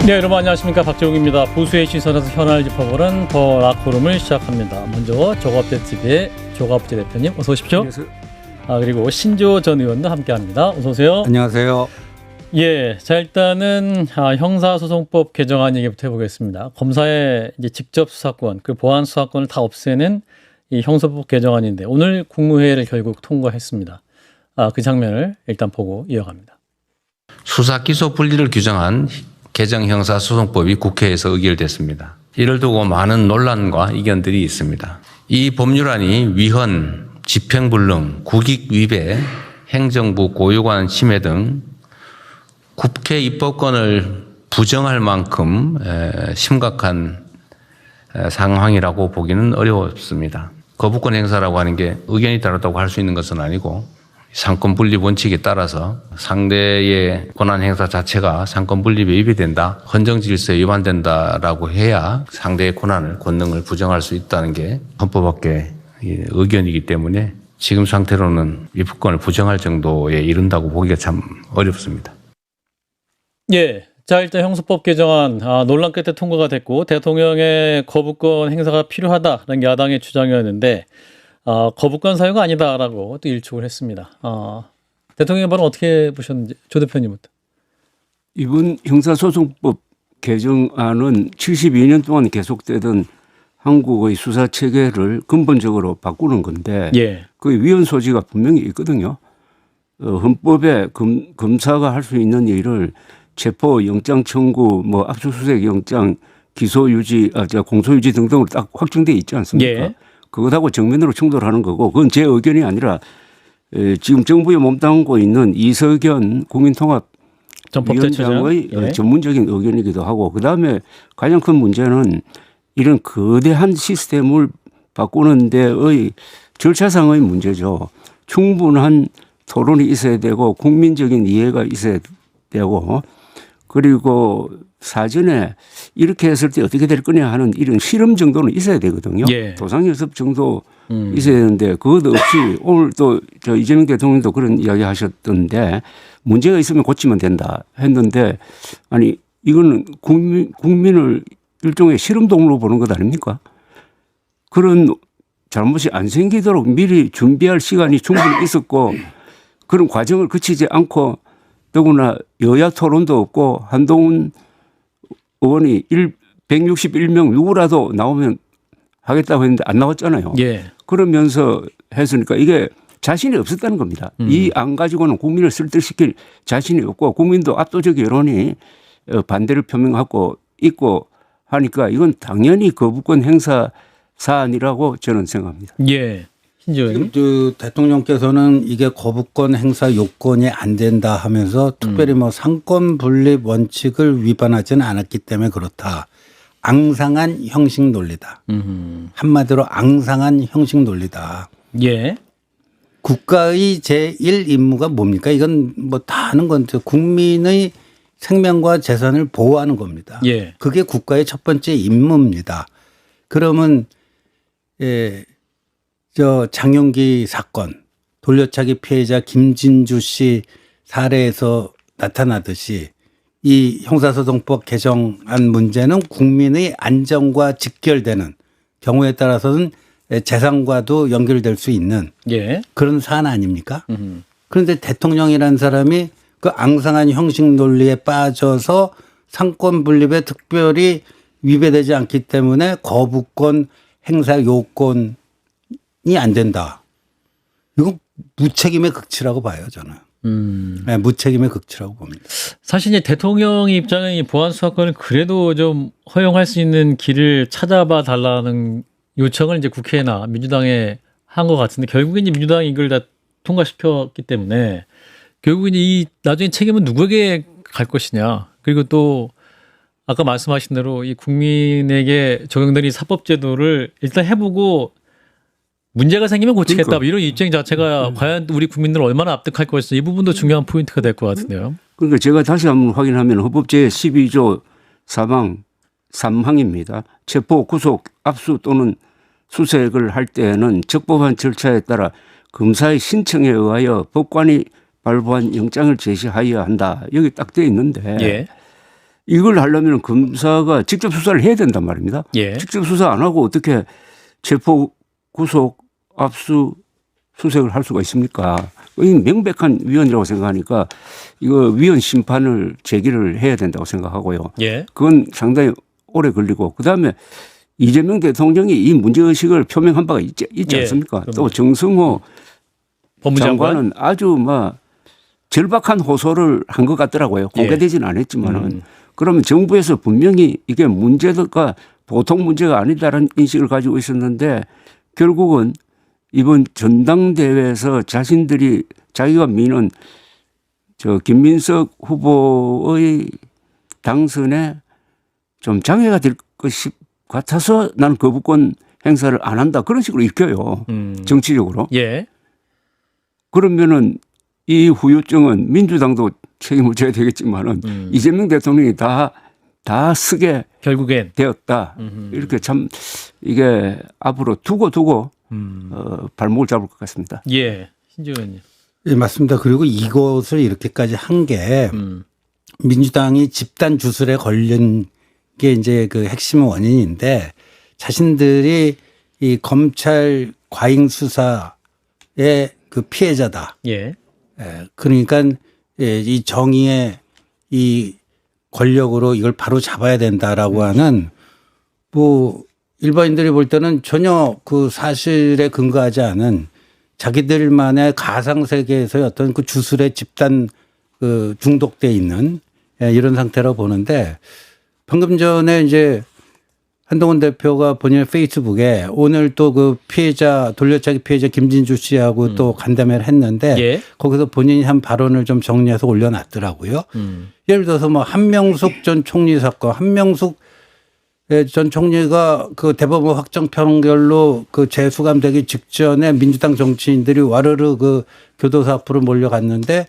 네, 여러분 안녕하십니까. 박재웅입니다. 보수의 시선에서 현안을 짚어보는 더 라코룸을 시작합니다. 먼저 조갑제TV의 조갑제 대표님 어서 오십시오. 안녕하세요. 그리고 신조 전 의원도 함께합니다. 어서 오세요. 안녕하세요. 예, 자 일단은 형사소송법 개정안 얘기부터 해보겠습니다. 검사의 이제 직접 수사권, 그 보안 수사권을 다 없애는 이 형사법 개정안인데 오늘 국무회의를 결국 통과했습니다. 그 장면을 일단 보고 이어갑니다. 수사 기소 분리를 규정한 개정 형사소송법이 국회에서 의결됐습니다. 이를 두고 많은 논란과 이견들이 있습니다. 이 법률안이 위헌, 집행불능, 국익위배, 행정부 고유관 침해 등 국회 입법권을 부정할 만큼 심각한 상황이라고 보기는 어렵습니다. 거부권 행사라고 하는 게 의견이 다르다고 할 수 있는 것은 아니고 상권 분립 원칙에 따라서 상대의 권한 행사 자체가 상권 분립에 위배된다, 헌정 질서에 위반된다라고 해야 상대의 권능을 부정할 수 있다는 게 헌법학계 의견이기 때문에 지금 상태로는 입법권을 부정할 정도에 이른다고 보기가 참 어렵습니다. 예, 자 일단 형사법 개정안 논란 끝에 통과가 됐고 대통령의 거부권 행사가 필요하다는 게 야당의 주장이었는데 거부권 사유가 아니다라고 또 일축을 했습니다. 대통령의 발언 어떻게 보셨는지 조 대표님부터. 이번 형사소송법 개정안은 72년 동안 계속되던 한국의 수사 체계를 근본적으로 바꾸는 건데 예. 그 위헌 소지가 분명히 있거든요. 헌법에 검사가 할 수 있는 일을 체포, 영장 청구, 압수수색 영장, 기소 유지, 공소 유지 등등으로 딱 확정돼 있지 않습니까? 예. 그것하고 정면으로 충돌하는 거고 그건 제 의견이 아니라 지금 정부에 몸담고 있는 이석연 국민통합위원장의 전문적인 의견이기도 하고 그다음에 가장 큰 문제는 이런 거대한 시스템을 바꾸는 데의 절차상의 문제죠. 충분한 토론이 있어야 되고 국민적인 이해가 있어야 되고 그리고 사전에 이렇게 했을 때 어떻게 될 거냐 하는 이런 실험 정도는 있어야 되거든요. 예. 도상연습 정도 있어야 되는데 그것 없이 오늘 또 이재명 대통령도 그런 이야기 하셨던데 문제가 있으면 고치면 된다 했는데 아니 이거는 국민을 일종의 실험동으로 보는 것 아닙니까? 그런 잘못이 안 생기도록 미리 준비할 시간이 충분히 있었고 그런 과정을 거치지 않고 더구나 여야 토론도 없고 한동훈 의원이 161명 누구라도 나오면 하겠다고 했는데 안 나왔잖아요. 예. 그러면서 했으니까 이게 자신이 없었다는 겁니다. 이 안 가지고는 국민을 설득시킬 자신이 없고 국민도 압도적 여론이 반대를 표명하고 있고 하니까 이건 당연히 거부권 행사 사안이라고 저는 생각합니다. 예. 지금 대통령께서는 이게 거부권 행사 요건이 안 된다 하면서 특별히 상권 분립 원칙을 위반하지는 않았기 때문에 그렇다. 앙상한 형식 논리다. 한마디로 앙상한 형식 논리다. 예. 국가의 제1 임무가 뭡니까? 이건 다 아는 건데 국민의 생명과 재산을 보호하는 겁니다. 예. 그게 국가의 첫 번째 임무입니다. 그러면 장용기 사건 돌려차기 피해자 김진주 씨 사례에서 나타나듯이 이 형사소송법 개정안 문제는 국민의 안전과 직결되는 경우에 따라서는 재산과도 연결될 수 있는 예. 그런 사안 아닙니까? 그런데 대통령이라는 사람이 그 앙상한 형식 논리에 빠져서 상권 분립에 특별히 위배되지 않기 때문에 거부권 행사 요건이 안 된다. 이건 무책임의 극치라고 봐요, 저는. 네, 무책임의 극치라고 봅니다. 사실 이제 대통령의 입장은 이 보안 수사권을 그래도 좀 허용할 수 있는 길을 찾아봐 달라는 요청을 이제 국회나 민주당에 한 것 같은데 결국에 이제 민주당이 이걸 다 통과시켰기 때문에 결국 이제 이 나중에 책임은 누구에게 갈 것이냐. 그리고 또 아까 말씀하신 대로 이 국민에게 적용되는 이 사법제도를 일단 해보고 문제가 생기면 고치겠다. 그러니까. 이런 입장 자체가 과연 우리 국민들을 얼마나 압득할 것인지 이 부분도 중요한 포인트가 될 것 같은데요. 그러니까 제가 다시 한번 확인하면 헌법 제12조 4방 3항입니다. 체포, 구속, 압수 또는 수색을 할 때에는 적법한 절차에 따라 검사의 신청에 의하여 법관이 발부한 영장을 제시하여야 한다. 여기 딱 되어 있는데 예. 이걸 하려면 검사가 직접 수사를 해야 된단 말입니다. 예. 직접 수사 안 하고 어떻게 체포, 구속, 압수, 수색을 할 수가 있습니까? 이 명백한 위헌이라고 생각하니까 이거 위헌 심판을 제기를 해야 된다고 생각하고요. 예. 그건 상당히 오래 걸리고 그다음에 이재명 대통령이 이 문제의식을 표명한 바가 있지 예. 않습니까? 또 정성호 법무장관. 장관은 아주 막 절박한 호소를 한 것 같더라고요. 공개되지는 않았지만은. 그러면 정부에서 분명히 이게 문제가 보통 문제가 아니다라는 인식을 가지고 있었는데 결국은 이번 전당대회에서 자기가 미는 저 김민석 후보의 당선에 좀 장애가 될 것이 같아서 나는 거부권 행사를 안 한다. 그런 식으로 읽혀요. 정치적으로. 예. 그러면은 이 후유증은 민주당도 책임을 져야 되겠지만은 이재명 대통령이 다 쓰게 결국엔. 되었다. 이렇게 참 이게 앞으로 두고 발목을 잡을 것 같습니다. 예. 신지원 의원님. 예, 맞습니다. 그리고 이것을 이렇게까지 한 게 민주당이 집단 주술에 걸린 게 이제 그 핵심 원인인데 자신들이 이 검찰 과잉 수사의 그 피해자다. 예. 예, 그러니까 예, 이 정의의 이 권력으로 이걸 바로 잡아야 된다라고 하는 뭐 일반인들이 볼 때는 전혀 그 사실에 근거하지 않은 자기들만의 가상 세계에서의 어떤 그 주술의 집단 그 중독돼 있는 예, 이런 상태라고 보는데 방금 전에 이제 한동훈 대표가 본인의 페이스북에 오늘 또 그 피해자 돌려차기 피해자 김진주 씨하고 또 간담회를 했는데 예. 거기서 본인이 한 발언을 좀 정리해서 올려놨더라고요. 예를 들어서 뭐 한명숙 전 총리 사건, 한명숙 전 총리가 그 대법원 확정 판결로 그 재수감되기 직전에 민주당 정치인들이 와르르 그 교도소 앞으로 몰려갔는데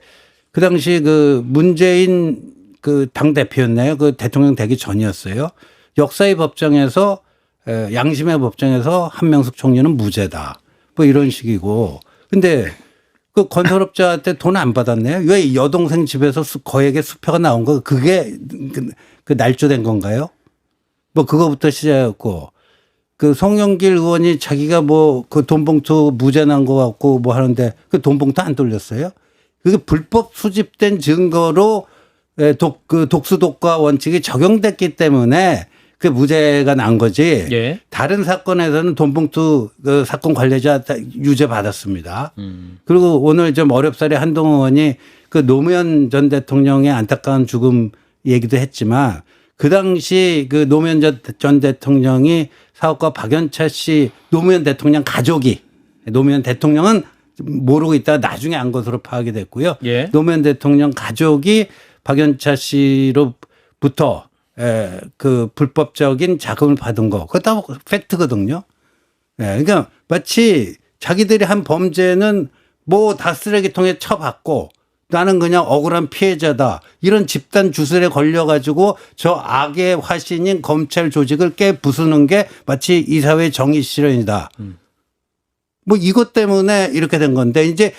그 당시 그 문재인 그 당 대표였나요? 그 대통령 되기 전이었어요. 역사의 법정에서 양심의 법정에서 한명숙 총리는 무죄다. 뭐 이런 식이고. 근데 그 건설업자한테 돈 안 받았네요. 왜 여동생 집에서 거액의 수표가 나온 거 그게 그 날조된 건가요? 뭐 그거부터 시작했고 그 송영길 의원이 자기가 뭐 그 돈봉투 무죄 난 거 같고 뭐 하는데 그 돈봉투 안 돌렸어요? 그게 불법 수집된 증거로 그 독수독과 원칙이 적용됐기 때문에 그 무죄가 난 거지. 예. 다른 사건에서는 돈봉투 그 사건 관계자 유죄 받았습니다. 그리고 오늘 좀 어렵사리 한동훈 의원이 그 노무현 전 대통령의 안타까운 죽음 얘기도 했지만 그 당시 그 노무현 전 대통령이 사업가 박연차 씨 노무현 대통령 가족이 노무현 대통령은 모르고 있다가 나중에 안 것으로 파악이 됐고요. 예. 노무현 대통령 가족이 박연차 씨로부터 그 불법적인 자금을 받은 거. 그거 다 팩트거든요. 그러니까 마치 자기들이 한 범죄는 뭐 다 쓰레기통에 쳐박고 나는 그냥 억울한 피해자다. 이런 집단 주술에 걸려가지고 저 악의 화신인 검찰 조직을 깨부수는 게 마치 이 사회의 정의 실현이다. 뭐 이것 때문에 이렇게 된 건데 이제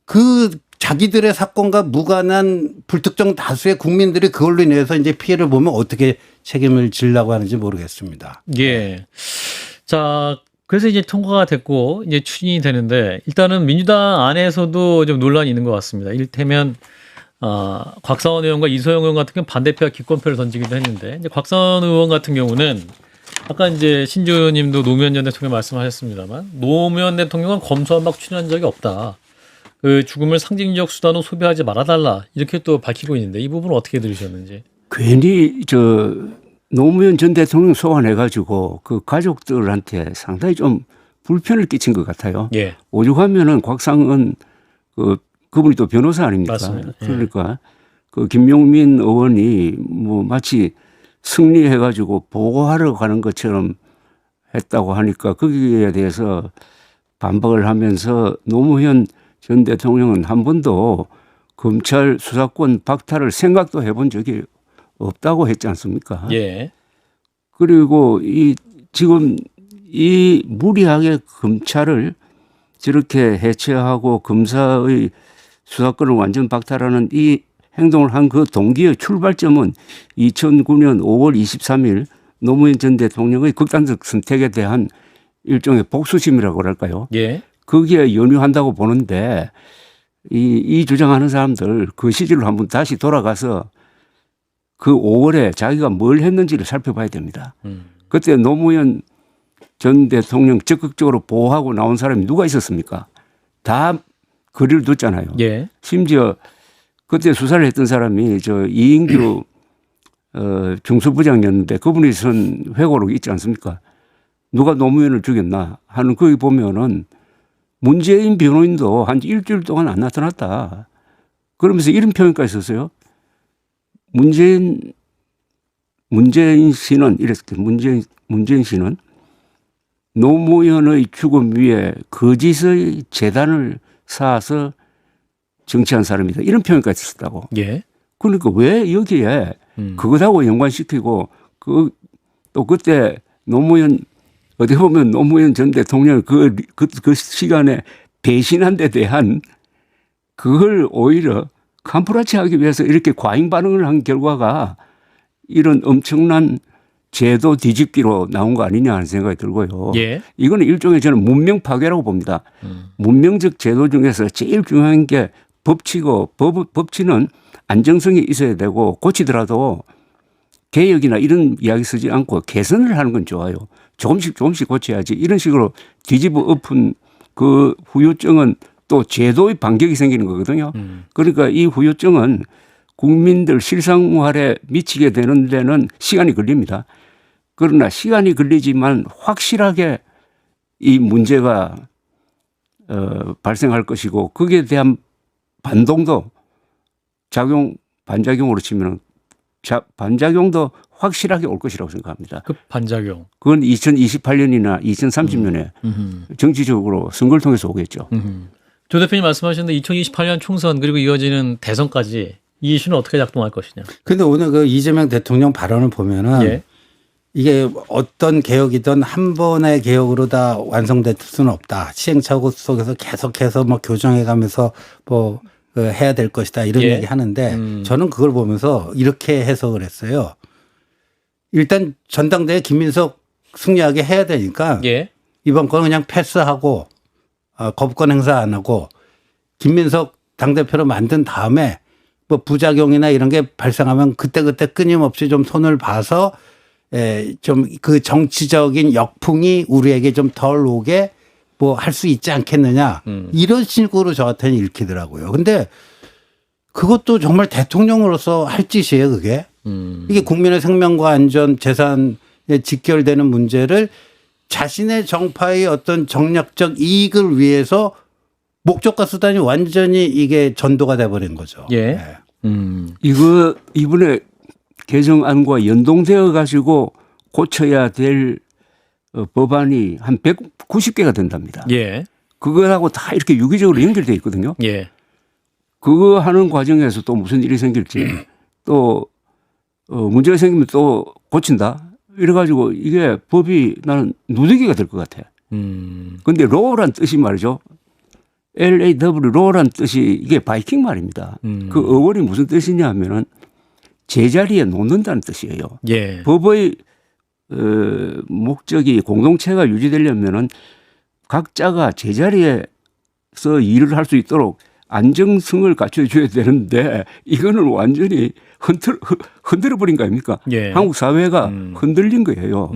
그 자기들의 사건과 무관한 불특정 다수의 국민들이 그걸로 인해서 이제 피해를 보면 어떻게 책임을 지려고 하는지 모르겠습니다. 예. 자, 그래서 이제 통과가 됐고 이제 추진이 되는데 일단은 민주당 안에서도 좀 논란이 있는 것 같습니다. 이를테면 곽상원 의원과 이소영 의원 같은 경우는 반대표와 기권표를 던지기도 했는데 이제 곽상원 의원 같은 경우는 아까 이제 신조 의원님도 노무현 전 대통령 말씀하셨습니다만 노무현 대통령은 검수완박 출연한 적이 없다. 그 죽음을 상징적 수단으로 소비하지 말아달라 이렇게 또 밝히고 있는데 이 부분은 어떻게 들으셨는지? 괜히 노무현 전 대통령 소환해가지고 그 가족들한테 상당히 좀 불편을 끼친 것 같아요. 예. 오죽하면은 곽상은 그분이 또 변호사 아닙니까? 맞습니다. 예. 그러니까 그 김용민 의원이 뭐 마치 승리해가지고 보고하러 가는 것처럼 했다고 하니까 거기에 대해서 반박을 하면서 노무현 전 대통령은 한 번도 검찰 수사권 박탈을 생각도 해본 적이 없다고 했지 않습니까? 예. 그리고 지금 이 무리하게 검찰을 저렇게 해체하고 검사의 수사권을 완전 박탈하는 이 행동을 한 그 동기의 출발점은 2009년 5월 23일 노무현 전 대통령의 극단적 선택에 대한 일종의 복수심이라고 그럴까요? 예. 거기에 연유한다고 보는데 이 주장하는 사람들 그 시절로 한번 다시 돌아가서 그 5월에 자기가 뭘 했는지를 살펴봐야 됩니다. 그때 노무현 전 대통령 적극적으로 보호하고 나온 사람이 누가 있었습니까? 다 거리를 뒀잖아요. 예. 심지어 그때 수사를 했던 사람이 저 이인규 중수부장이었는데 그분이 선 회고록이 있지 않습니까? 누가 노무현을 죽였나 하는 거기 보면은 문재인 변호인도 한 일주일 동안 안 나타났다. 그러면서 이런 표현까지 썼어요. 문재인 씨는 이랬을 문재인 씨는 노무현의 죽음 위에 거짓의 재단을 쌓아서 정치한 사람이다. 이런 표현까지 썼다고. 예. 그러니까 왜 여기에 그것하고 연관시키고 또 그때 노무현 어떻게 보면 노무현 전 대통령 그 시간에 배신한 데 대한 그걸 오히려 캄프라치하기 위해서 이렇게 과잉 반응을 한 결과가 이런 엄청난 제도 뒤집기로 나온 거 아니냐 하는 생각이 들고요. 예. 이거는 일종의 저는 문명 파괴라고 봅니다. 문명적 제도 중에서 제일 중요한 게 법치고 법치는 안정성이 있어야 되고 고치더라도 개혁이나 이런 이야기 쓰지 않고 개선을 하는 건 좋아요. 조금씩 고쳐야지. 이런 식으로 뒤집어 엎은 그 후유증은 또 제도의 반격이 생기는 거거든요. 그러니까 이 후유증은 국민들 실생활에 미치게 되는 데는 시간이 걸립니다. 그러나 시간이 걸리지만 확실하게 이 문제가 발생할 것이고 거기에 대한 반동도 반작용으로 치면 반작용도 확실하게 올 것이라고 생각합니다. 그 반작용. 그건 2028년이나 2030년에 정치적으로 선거를 통해서 오겠죠. 조 대표님 말씀하셨는데 2028년 총선 그리고 이어지는 대선까지 이 이슈는 어떻게 작동할 것이냐. 근데 오늘 그 이재명 대통령 발언을 보면은 예. 이게 어떤 개혁이든 한 번의 개혁으로 다 완성될 수는 없다. 시행착오 속에서 계속해서 뭐 교정해 가면서 뭐 해야 될 것이다. 이런 예. 얘기 하는데 저는 그걸 보면서 이렇게 해석을 했어요. 일단 전당대회 김민석 승리하게 해야 되니까 예. 이번 건 그냥 패스하고 거부권 행사 안 하고 김민석 당대표로 만든 다음에 뭐 부작용이나 이런 게 발생하면 그때그때 끊임없이 좀 손을 봐서 좀 그 정치적인 역풍이 우리에게 좀 덜 오게 뭐 할 수 있지 않겠느냐. 이런 식으로 저한테는 읽히더라고요. 근데 그것도 정말 대통령으로서 할 짓이에요, 그게. 이게 국민의 생명과 안전, 재산에 직결되는 문제를 자신의 정파의 어떤 정략적 이익을 위해서 목적과 수단이 완전히 이게 전도가 돼버린 거죠. 예. 이거 이번에 개정안과 연동되어 가지고 고쳐야 될 법안이 한 190개가 된답니다. 예. 그거하고 다 이렇게 유기적으로 연결되어 있거든요. 예. 그거 하는 과정에서 또 무슨 일이 생길지 또 문제가 생기면 또 고친다. 이래가지고 이게 법이 나는 누더기가 될 것 같아. 그런데 로우란 뜻이 말이죠. LAW 로우란 뜻이 이게 바이킹 말입니다. 그 어원이 무슨 뜻이냐 하면은 제자리에 놓는다는 뜻이에요. 예. 법의 목적이 공동체가 유지되려면은 각자가 제자리에서 일을 할 수 있도록 안정성을 갖춰줘야 되는데 이거는 완전히 흔들어 버린 거 아닙니까? 예. 한국 사회가 흔들린 거예요.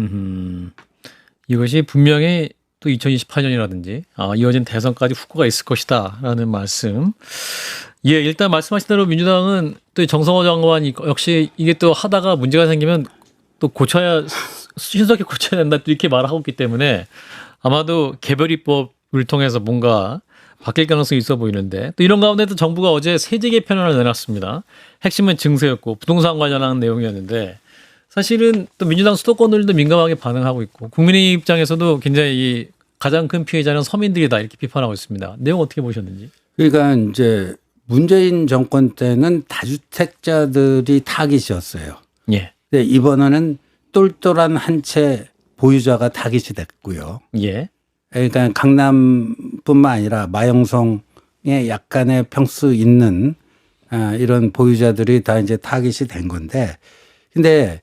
이것이 분명히 또 2028년이라든지 이어진 대선까지 후과가 있을 것이다라는 말씀. 예, 일단 말씀하신 대로 민주당은 또 정성호 장관 역시 이게 또 하다가 문제가 생기면 또 고쳐야 신속히 고쳐야 된다 이렇게 말하고 있기 때문에 아마도 개별입법을 통해서 뭔가 바뀔 가능성이 있어 보이는데 또 이런 가운데도 정부가 어제 세제 개편안을 내놨습니다. 핵심은 증세였고 부동산 관련한 내용이었는데 사실은 또 민주당 수도권들도 민감하게 반응하고 있고 국민의 입장에서도 굉장히 이 가장 큰 피해자는 서민들이다 이렇게 비판하고 있습니다. 내용 어떻게 보셨는지? 그러니까 이제 문재인 정권 때는 다주택자들이 타깃이었어요. 예. 근데 이번에는 똘똘한 한 채 보유자가 타깃이 됐고요. 예. 그러니까 강남뿐만 아니라 마영성에 약간의 평수 있는 이런 보유자들이 다 이제 타깃이 된 건데, 근데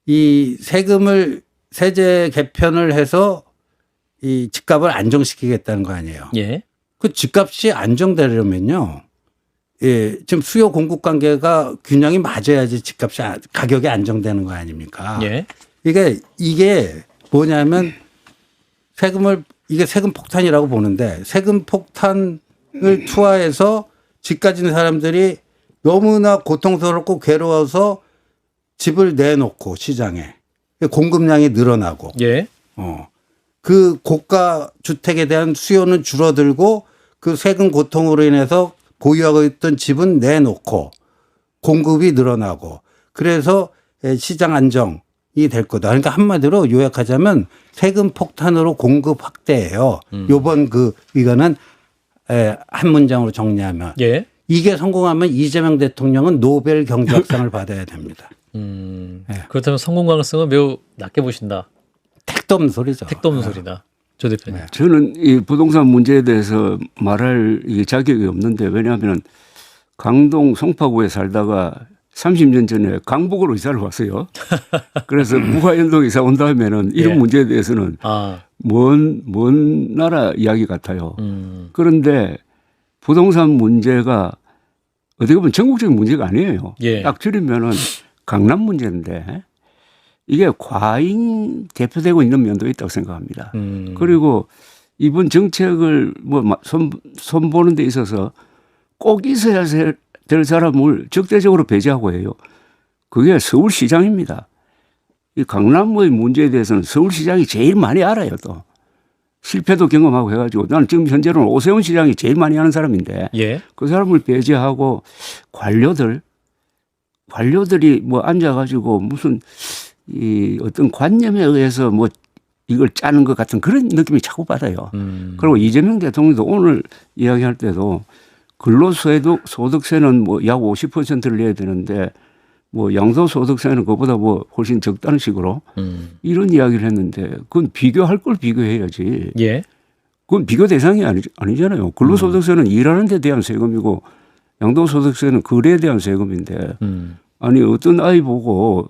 이 세제 개편을 해서 이 집값을 안정시키겠다는 거 아니에요. 예. 그 집값이 안정되려면요. 예, 지금 수요 공급 관계가 균형이 맞아야지 집값이 가격이 안정되는 거 아닙니까? 예. 이게 뭐냐면 이게 세금 폭탄이라고 보는데, 세금 폭탄을 투하해서 집 가진 사람들이 너무나 고통스럽고 괴로워서 집을 내놓고 시장에 공급량이 늘어나고 예. 그 고가 주택에 대한 수요는 줄어들고 그 세금 고통으로 인해서 보유하고 있던 집은 내놓고 공급이 늘어나고 그래서 시장 안정이 될 거다. 그러니까 한마디로 요약하자면 세금 폭탄으로 공급 확대예요. 요번 이거는 한 문장으로 정리하면 예. 이게 성공하면 이재명 대통령은 노벨 경제학상을 받아야 됩니다. 그렇다면 성공 가능성은 매우 낮게 보신다. 택도 없는 소리죠. 택도 없는 소리다. 조 대표님. 저는 이 부동산 문제에 대해서 말할 이 자격이 없는데, 왜냐하면 강동 송파구에 살다가 30년 전에 강북으로 이사를 왔어요. 그래서 무화연동 이사 온 다음에는 이런 예. 문제에 대해서는 먼 나라 이야기 같아요. 그런데 부동산 문제가 어떻게 보면 전국적인 문제가 아니에요. 예. 딱 줄이면은 강남 문제인데 이게 과잉 대표되고 있는 면도 있다고 생각합니다. 그리고 이번 정책을 손보는 데 있어서 꼭 있어야 될 사람을 적대적으로 배제하고 해요. 그게 서울시장입니다. 이 강남의 문제에 대해서는 서울시장이 제일 많이 알아요. 또 실패도 경험하고 해가지고 나는 지금 현재로는 오세훈 시장이 제일 많이 하는 사람인데 예. 그 사람을 배제하고 관료들이 앉아가지고 무슨 이 어떤 관념에 의해서 이걸 짜는 것 같은 그런 느낌이 자꾸 받아요. 그리고 이재명 대통령도 오늘 이야기할 때도 근로소득세는 약 50%를 내야 되는데 양도소득세는 그보다 훨씬 적다는 식으로 이런 이야기를 했는데 그건 비교할 걸 비교해야지. 예. 그건 비교 대상이 아니잖아요. 근로소득세는 일하는 데 대한 세금이고 양도소득세는 거래에 대한 세금인데 아니 어떤 아이 보고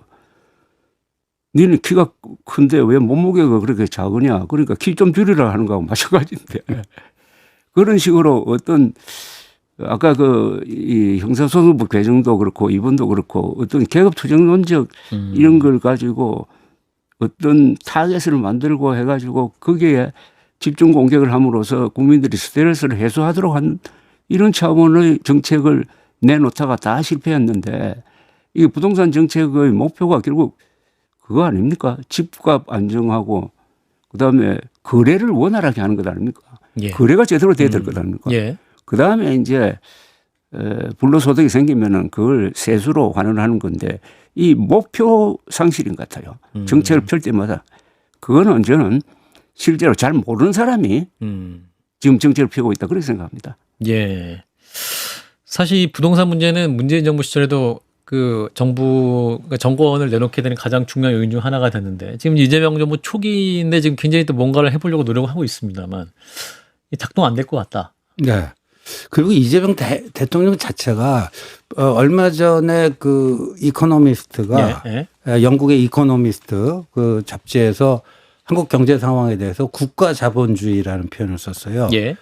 니는 키가 큰데 왜 몸무게가 그렇게 작으냐. 그러니까 키 좀 줄이라 하는 거하고 마찬가지인데 그런 식으로 어떤 아까 이 형사소송부 개정도 그렇고 이번도 그렇고 어떤 계급투쟁론적 이런 걸 가지고 어떤 타겟을 만들고 해가지고 거기에 집중 공격을 함으로써 국민들이 스트레스를 해소하도록 한 이런 차원의 정책을 내놓다가 다 실패했는데 이 부동산 정책의 목표가 결국 그거 아닙니까? 집값 안정하고 그다음에 거래를 원활하게 하는 것 아닙니까? 예. 거래가 제대로 돼야 될 것 아닙니까? 예. 그다음에 이제 불로소득이 생기면은 그걸 세수로 환원하는 건데 이 목표 상실인 것 같아요. 정책을 펼 때마다 그거는 저는 실제로 잘 모르는 사람이 지금 정책을 펴고 있다 그렇게 생각합니다. 예. 사실 이 부동산 문제는 문재인 정부 시절에도 그 정권을 내놓게 되는 가장 중요한 요인 중 하나가 됐는데 지금 이재명 정부 초기인데 지금 굉장히 또 뭔가를 해보려고 노력을 하고 있습니다만 이 작동 안 될 것 같다. 네. 그리고 이재명 대통령 자체가 얼마 전에 그 이코노미스트가 영국의 이코노미스트 그 잡지에서 한국 경제 상황에 대해서 국가 자본주의라는 표현을 썼어요. 예.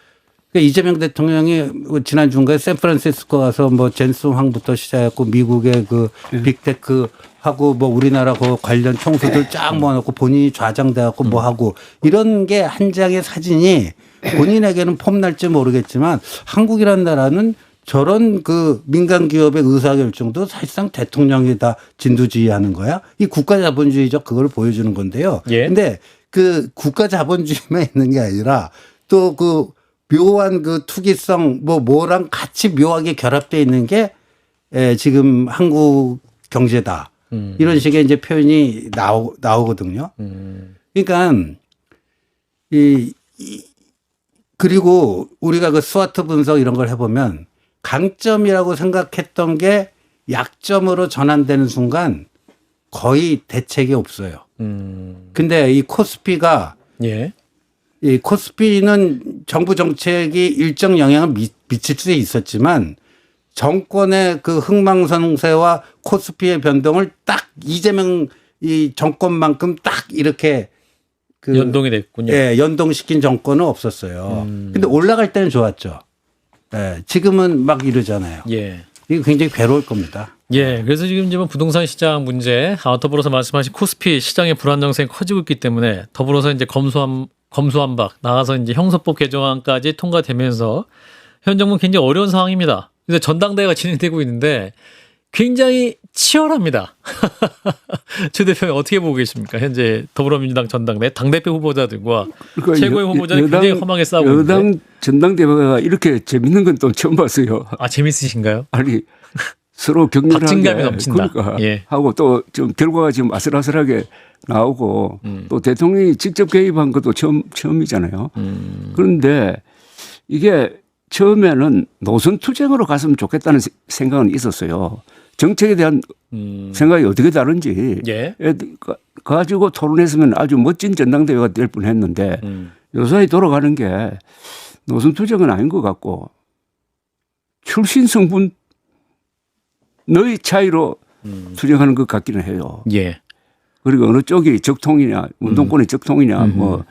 그러니까 이재명 대통령이 지난 중간에 샌프란시스코 가서 젠슨 황부터 시작했고 미국의 그 빅테크 하고 우리나라 그 관련 총수들 쫙 모아놓고 본인이 좌장돼갖고 하고 이런 게 한 장의 사진이 본인에게는 폼날지 모르겠지만 한국이라는 나라는 저런 그 민간 기업의 의사결정도 사실상 대통령이 다 진두지휘하는 거야. 이 국가 자본주의적 그걸 보여주는 건데요. 예. 근데 그 국가 자본주의만 있는 게 아니라 또 그 묘한 그 투기성 뭐랑 같이 묘하게 결합되어 있는 게 지금 한국 경제다. 이런 식의 이제 표현이 나오거든요. 그러니까 그리고 우리가 그 스와트 분석 이런 걸 해보면 강점이라고 생각했던 게 약점으로 전환되는 순간 거의 대책이 없어요. 근데 이 코스피가 예. 이 코스피는 정부 정책이 일정 영향을 미칠 수 있었지만 정권의 그 흥망성쇠와 코스피의 변동을 딱 이재명 이 정권만큼 딱 이렇게 그 연동이 됐군요. 예, 연동시킨 정권은 없었어요. 근데 올라갈 때는 좋았죠. 예, 지금은 막 이러잖아요. 예. 이거 굉장히 괴로울 겁니다. 예, 그래서 지금 이제 뭐 부동산 시장 문제, 더불어서 말씀하신 코스피 시장의 불안정성이 커지고 있기 때문에 더불어서 이제 검수완박 나가서 이제 형사법 개정안까지 통과되면서 현 정부는 굉장히 어려운 상황입니다. 그래서 전당대회가 진행되고 있는데 굉장히 치열합니다. 최 대표님 어떻게 보고 계십니까? 현재 더불어민주당 전당대 당대표 후보자들과 그러니까 최고의 후보자들이 굉장히 험하게 싸우고 있는데. 여당 전당대회가 이렇게 재밌는 건 또 처음 봤어요. 아, 재밌으신가요? 아니 서로 격렬하게 박진감이 넘친다. 그러니까 예. 하고 또 좀 결과가 지금 아슬아슬하게 나오고 또 대통령이 직접 개입한 것도 처음이잖아요. 그런데 이게 처음에는 노선 투쟁으로 갔으면 좋겠다는 생각은 있었어요. 정책에 대한 생각이 어떻게 다른지 예. 가지고 토론했으면 아주 멋진 전당대회가 될 뻔했는데 요사이 돌아가는 게 노선 투쟁은 아닌 것 같고 출신 성분 너의 차이로 투쟁하는 것 같기는 해요. 예. 그리고 어느 쪽이 적통이냐, 운동권의 적통이냐, 뭐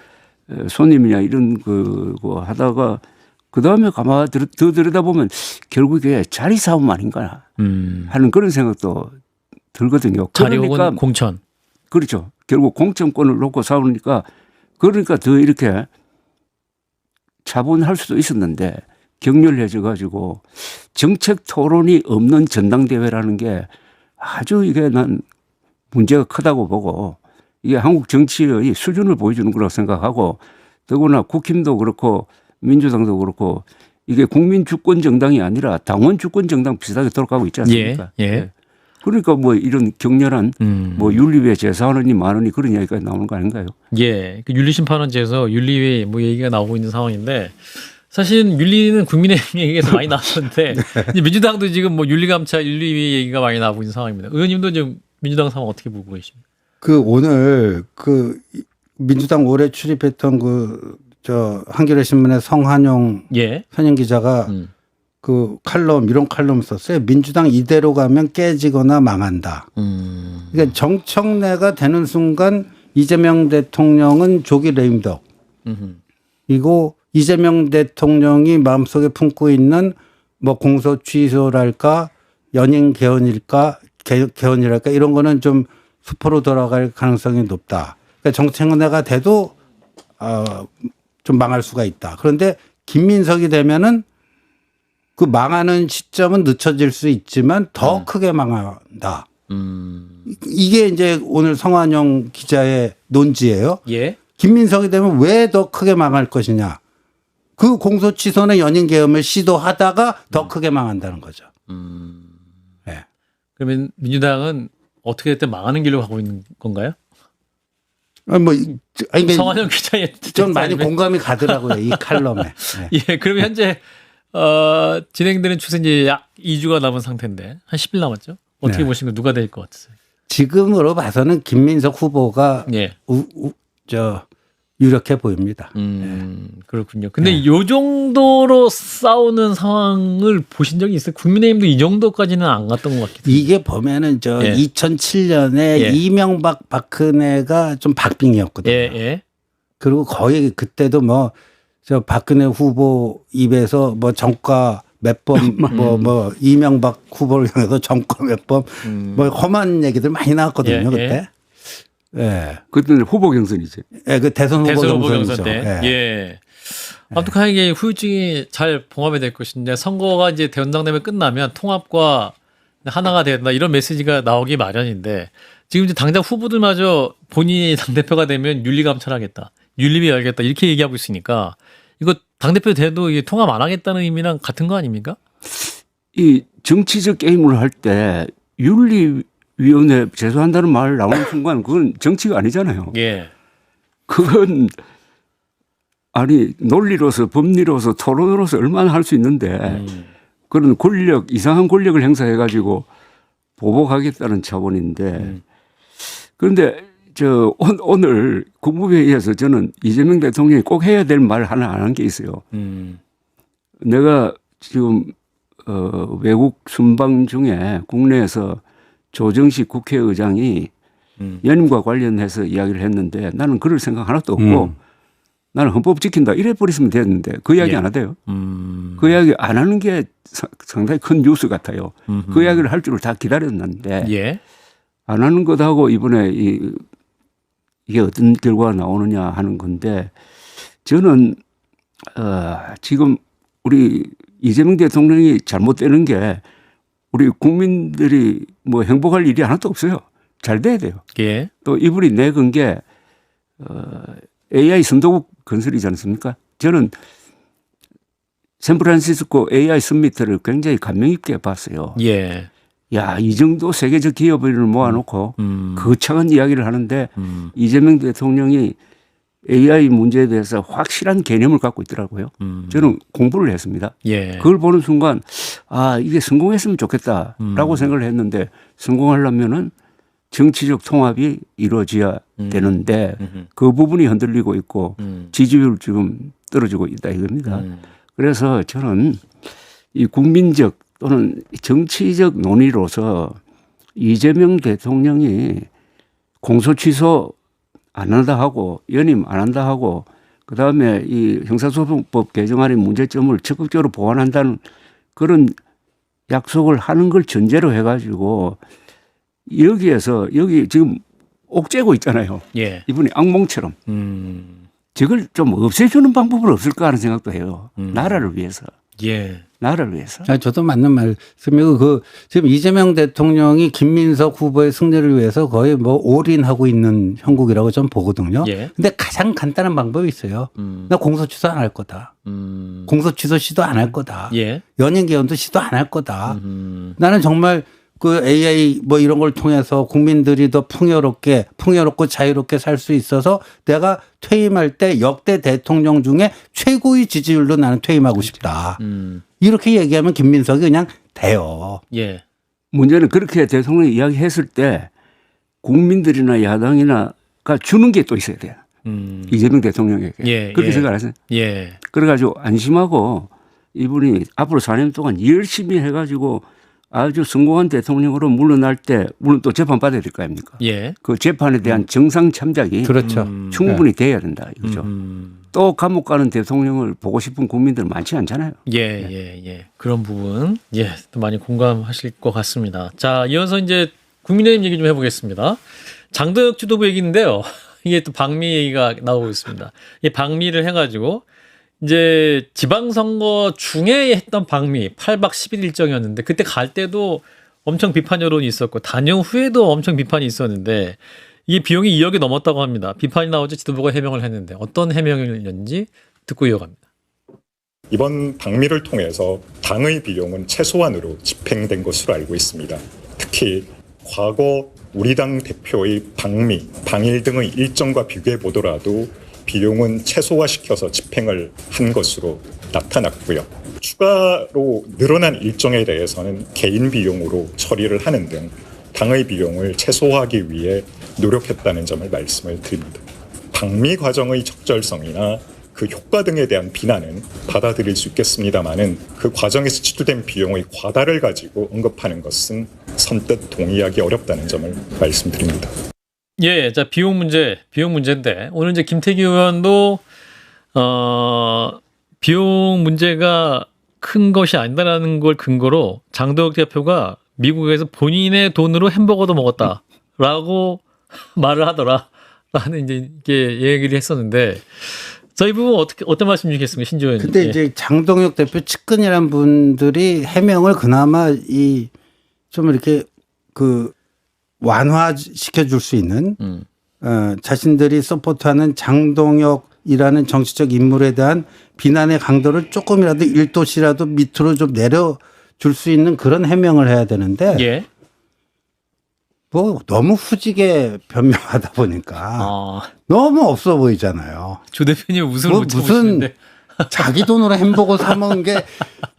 손님이냐 이런 거 하다가 그 다음에 가만 더 들여다보면 결국에 자리 싸움 아닌가 하는 그런 생각도 들거든요. 자리 그러니까 혹은 공천. 그렇죠. 결국 공천권을 놓고 싸우니까 그러니까 더 이렇게 차분할 수도 있었는데 격렬해져 가지고 정책 토론이 없는 전당대회라는 게 아주 이게 난 문제가 크다고 보고 이게 한국 정치의 수준을 보여주는 거라고 생각하고 더구나 국힘도 그렇고 민주당도 그렇고 이게 국민 주권 정당이 아니라 당원 주권 정당 비슷하게 돌아가고 있지 않습니까? 예. 그러니까 뭐 이런 격렬한 뭐 윤리위에 제사하느니 마느니 그런 이야기가 나오는 거 아닌가요? 예. 그 윤리심판원제에서 윤리위 뭐 얘기가 나오고 있는 상황인데 사실 윤리는 국민의힘 얘기에서 많이 나왔는데 이제 민주당도 지금 뭐 윤리감찰 윤리위 얘기가 많이 나오고 있는 상황입니다. 의원님도 지금 민주당 상황 어떻게 보고 계십니까? 그 오늘 그 민주당 올해 출입했던 한겨레 신문의 성한용 예. 현임 기자가 그 칼럼 이런 칼럼 썼어요. 민주당 이대로 가면 깨지거나 망한다. 그러니까 정청래가 되는 순간 이재명 대통령은 조기 레임덕. 이고 이재명 대통령이 마음속에 품고 있는 뭐 공소 취소랄까 연임 개헌이랄까 이런 거는 좀 수포로 돌아갈 가능성이 높다. 그러니까 정청래가 돼도 좀 망할 수가 있다. 그런데 김민석이 되면은 그 망하는 시점은 늦춰질 수 있지만 더 크게 망한다. 이게 이제 오늘 성환영 기자의 논지예요. 예. 김민석이 되면 왜 더 크게 망할 것이냐. 그 공소 취소나 연임 계엄을 시도하다가 더 크게 망한다는 거죠. 네. 그러면 민주당은 어떻게 됐든 망하는 길로 가고 있는 건가요? 성환영 기자의 좀 많이 공감이 가더라고요. 이 칼럼에. 네. 예. 그럼 현재 진행되는 추세 이제 약 2주가 남은 상태인데 한 10일 남았죠? 어떻게 네. 보시는 거 누가 될 것 같으세요? 지금으로 봐서는 김민석 후보가 예. 유력해 보입니다. 그렇군요. 근데 요 정도로 싸우는 상황을 보신 적이 있어요? 국민의힘도 이 정도까지는 안 갔던 것 같기도 해요. 이게 보면은 2007년에 예. 이명박 박근혜가 좀 박빙이었거든요. 예. 그리고 거의 그때도 뭐 박근혜 후보 입에서 뭐 정가 몇 번 뭐 이명박 후보를 향해서 정가 몇 번 뭐 험한 얘기들 많이 나왔거든요. 그때. 예. 그때는 후보 경선이죠. 예, 그 대선 후보 경선이죠. 때. 예. 아무튼 이게 후유증이 잘 봉합이 될 것인데 선거가 이제 대원장되면 끝나면 통합과 하나가 된다 이런 메시지가 나오기 마련인데 지금 이제 당장 후보들마저 본인이 당대표가 되면 윤리감찰하겠다. 윤리위 열겠다. 이렇게 얘기하고 있으니까 이거 당대표 돼도 이게 통합 안 하겠다는 의미랑 같은 거 아닙니까? 이 정치적 게임을 할 때 윤리위원회 제소한다는 말 나오는 순간 그건 정치가 아니잖아요. 예. 그건 아니 논리로서 법리로서 토론으로서 얼마나 할 수 있는데 그런 권력 이상한 권력을 행사해 가지고 보복하겠다는 차원인데 그런데 오늘 국무회의에서 저는 이재명 대통령이 꼭 해야 될 말 하나 안 한 게 있어요. 내가 지금 외국 순방 중에 국내에서 조정식 국회의장이 연임과 관련해서 이야기를 했는데 나는 그럴 생각 하나도 없고 나는 헌법 지킨다 이래 버렸으면 됐는데 그 이야기 예. 안 하대요. 그 이야기 안 하는 게 상당히 큰 뉴스 같아요. 그 이야기를 할 줄을 다 기다렸는데 예. 안 하는 것하고 이번에 이게 어떤 결과가 나오느냐 하는 건데 저는 지금 우리 이재명 대통령이 잘못되는 게 우리 국민들이 뭐 행복할 일이 하나도 없어요. 잘 돼야 돼요. 예. 또 이분이 내건 게 AI 선도국 건설이지 않습니까? 저는 샌프란시스코 AI 서미트를 굉장히 감명 깊게 봤어요. 예. 야, 이 정도 세계적 기업을 모아놓고 거창한 이야기를 하는데 이재명 대통령이 AI 문제에 대해서 확실한 개념을 갖고 있더라고요. 저는 공부를 했습니다. 예. 그걸 보는 순간 이게 성공했으면 좋겠다라고 생각을 했는데 성공하려면은 정치적 통합이 이루어져야 되는데 그 부분이 흔들리고 있고 지지율 지금 떨어지고 있다 이겁니다. 그래서 저는 이 국민적 또는 정치적 논의로서 이재명 대통령이 공소 취소 안 한다 하고 연임 안 한다 하고 그다음에 이 형사소송법 개정안의 문제점을 적극적으로 보완한다는 그런 약속을 하는 걸 전제로 해가지고 여기에서 여기 지금 옥죄고 있잖아요. 예. 이분이 악몽처럼. 저걸 좀 없애주는 방법은 없을까 하는 생각도 해요. 나라를 위해서. 예. 나라를 위해서. 저도 맞는 말씀이고 지금 이재명 대통령이 김민석 후보의 승리를 위해서 거의 뭐 올인하고 있는 형국이라고 좀 보거든요. 예. 근데 가장 간단한 방법이 있어요. 나 공소 취소 안 할 거다. 공소 취소 시도 안 할 거다. 예. 연임 개헌도 시도 안 할 거다. 나는 정말 그 AI 뭐 이런 걸 통해서 국민들이 더 풍요롭고 자유롭게 살 수 있어서 내가 퇴임할 때 역대 대통령 중에 최고의 지지율로 나는 퇴임하고 싶다. 이렇게 얘기하면 김민석이 그냥 돼요. 예. 문제는 그렇게 대통령이 이야기했을 때 국민들이나 야당이나가 주는 게 또 있어야 돼요. 이재명 대통령에게. 예, 그렇게 예. 생각하세요? 예. 그래가지고 안심하고 이분이 앞으로 4년 동안 열심히 해가지고 아주 성공한 대통령으로 물러날 때 물론 또 재판 받아야 될 거 아닙니까? 예. 그 재판에 대한 정상 참작이 그렇죠. 충분히 돼야 된다 이거죠. 또 감옥 가는 대통령을 보고 싶은 국민들 많지 않잖아요. 예. 그런 부분, 또 많이 공감하실 것 같습니다. 자, 이어서 이제 국민의힘 얘기 좀 해보겠습니다. 장덕 지도부 얘기인데요. 이게 또 방미 얘기가 나오고 있습니다. 이 방미를 해가지고 이제 지방선거 중에 했던 방미 8박 10일 일정이었는데 그때 갈 때도 엄청 비판 여론이 있었고 다녀 후에도 엄청 비판이 있었는데 이게 비용이 2억이 넘었다고 합니다. 비판이 나오자 지도부가 해명을 했는데 어떤 해명이었는지 듣고 이어갑니다. 이번 방미를 통해서 당의 비용은 최소한으로 집행된 것으로 알고 있습니다. 특히 과거 우리 당 대표의 방미, 방일 등의 일정과 비교해 보더라도 비용은 최소화시켜서 집행을 한 것으로 나타났고요. 추가로 늘어난 일정에 대해서는 개인 비용으로 처리를 하는 등 당의 비용을 최소화하기 위해 노력했다는 점을 말씀을 드립니다. 방미 과정의 적절성이나 그 효과 등에 대한 비난은 받아들일 수 있겠습니다마는 그 과정에서 지출된 비용의 과다를 가지고 언급하는 것은 선뜻 동의하기 어렵다는 점을 말씀드립니다. 예, 자 비용 문제인데 오늘 이제 김태기 의원도 비용 문제가 큰 것이 아니다라는 걸 근거로 장도혁 대표가 미국에서 본인의 돈으로 햄버거도 먹었다라고 말을 하더라라는 이제 이게 얘기를 했었는데 자 이 부분 어떤 말씀 주시겠습니까, 신조 의원님? 근데 이제 장동혁 대표 측근이란 분들이 해명을 그나마 좀 이렇게 완화시켜 줄 수 있는 자신들이 서포트하는 장동혁이라는 정치적 인물에 대한 비난의 강도를 조금이라도 1도씨라도 밑으로 좀 내려줄 수 있는 그런 해명을 해야 되는데 예. 뭐 너무 후지게 변명하다 보니까 너무 없어 보이잖아요. 조 대표님 웃음을 뭐 못 참으시는데 자기 돈으로 햄버거 사 먹은 게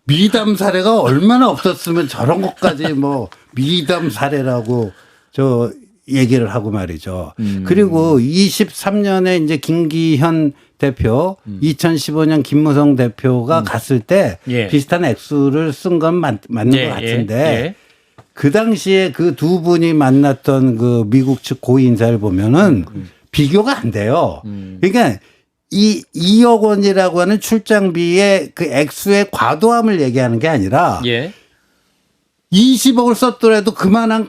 미담 사례가 얼마나 없었으면 저런 것까지 뭐 미담 사례라고 얘기를 하고 말이죠. 그리고 23년에 이제 김기현 대표, 2015년 김무성 대표가 갔을 때 예. 비슷한 액수를 쓴 건 맞는 예, 것 같은데 예. 그 당시에 그 두 분이 만났던 그 미국 측 고위 인사를 보면은 비교가 안 돼요. 그러니까 이 2억 원이라고 하는 출장비의 그 액수의 과도함을 얘기하는 게 아니라 예. 20억을 썼더라도 그만한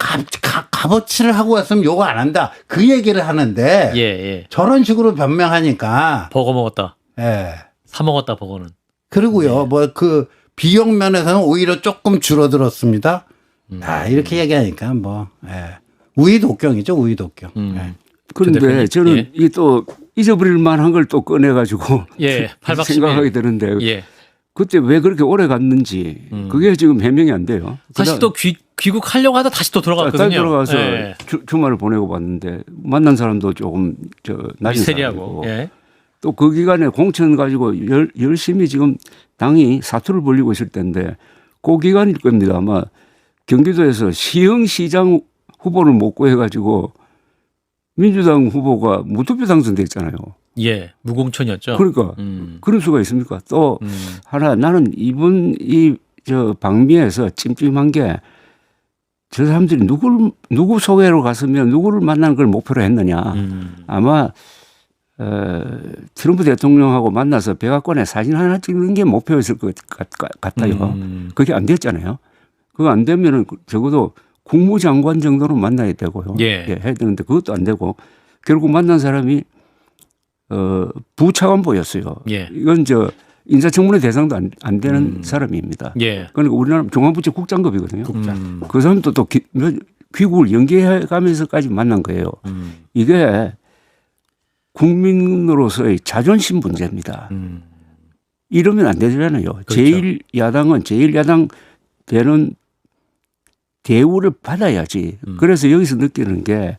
값어치를 하고 왔으면 요거 안 한다. 그 얘기를 하는데 예, 예. 저런 식으로 변명하니까 버거 먹었다. 예. 사 먹었다, 버거는. 그리고요. 뭐 그 비용 면에서는 오히려 조금 줄어들었습니다. 이렇게 얘기하니까 뭐 우이독경이죠, 우이독경. 예. 그런데 대표님. 저는 예. 이 또 잊어버릴 만한 걸 또 꺼내가지고 예, 8박 10일. 생각하게 되는데 예. 그때 왜 그렇게 오래 갔는지 그게 지금 해명이 안 돼요. 사실 또 귀국하려고 하다 다시 또 들어갔거든요. 다시 들어가서 예. 주말을 보내고 봤는데 만난 사람도 조금 낮은 미스테리하고. 사람이고 예. 또 그 기간에 공천 가지고 열심히 지금 당이 사투를 벌리고 있을 텐데 그 기간일 겁니다. 아마 경기도에서 시흥시장 후보를 못 구해가지고 민주당 후보가 무투표 당선됐잖아요. 예. 무공천이었죠. 그러니까 그런 수가 있습니까? 또 하나 나는 이번 방미에서 찜찜한 게 저 사람들이 누구 소개로 갔으면 누구를 만나는 걸 목표로 했느냐. 아마 트럼프 대통령하고 만나서 백악관에 사진 하나 찍는 게 목표였을 것 같아요. 그게 안 됐잖아요. 그거 안 되면은 적어도 국무장관 정도로 만나야 되고요. 예. 해야 되는데 그것도 안 되고 결국 만난 사람이 부차관보였어요. 예. 이건 인사청문회 대상도 안 되는 사람입니다. 예. 그러니까 우리나라 중앙부처 국장급이거든요. 그 사람도 또 귀국을 연기해 가면서까지 만난 거예요. 이게 국민으로서의 자존심 문제입니다. 이러면 안 되잖아요. 그렇죠. 제1야당은 제1야당 되는 대우를 받아야지. 그래서 여기서 느끼는 게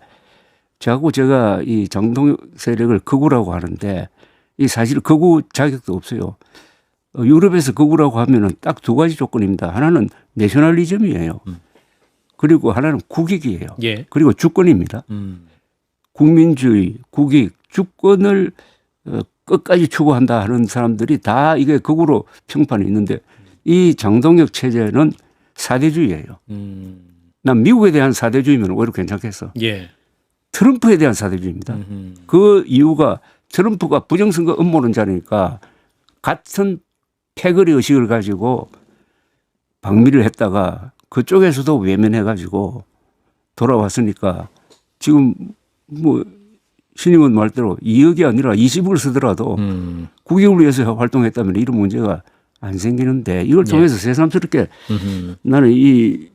자꾸 제가 이 장동혁 세력을 극우라고 하는데 이 사실 극우 자격도 없어요. 유럽에서 극우라고 하면은 딱 두 가지 조건입니다. 하나는 내셔널리즘이에요. 그리고 하나는 국익이에요. 예. 그리고 주권입니다. 국민주의, 국익, 주권을 끝까지 추구한다 하는 사람들이 다 이게 극우로 평판이 있는데 이 장동혁 체제는 사대주의예요. 난 미국에 대한 사대주의면 오히려 괜찮겠어. 예. 트럼프에 대한 사대주의입니다. 그 이유가 트럼프가 부정선거 음모론자니까 같은 패거리 의식을 가지고 방미를 했다가 그쪽에서도 외면해가지고 돌아왔으니까 지금 뭐 신임원 말대로 2억이 아니라 20억을 쓰더라도 국익을 위해서 활동했다면 이런 문제가 안 생기는데 이걸 통해서 새삼스럽게 나는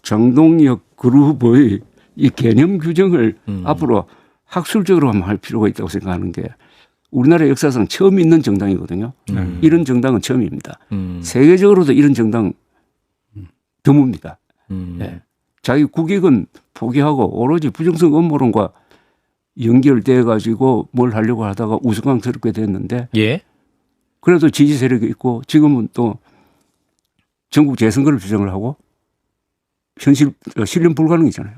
장동혁 그룹의 이 개념 규정을 앞으로 학술적으로 한번 할 필요가 있다고 생각하는 게 우리나라 역사상 처음 있는 정당이거든요. 이런 정당은 처음입니다. 세계적으로도 이런 정당 드뭅니다. 네. 자기 국익은 포기하고 오로지 부정선거 음모론과 연결돼 가지고 뭘 하려고 하다가 우스꽝스럽게 됐는데 예. 그래도 지지 세력이 있고 지금은 또 전국 재선거를 주장을 하고 실현 불가능이잖아요.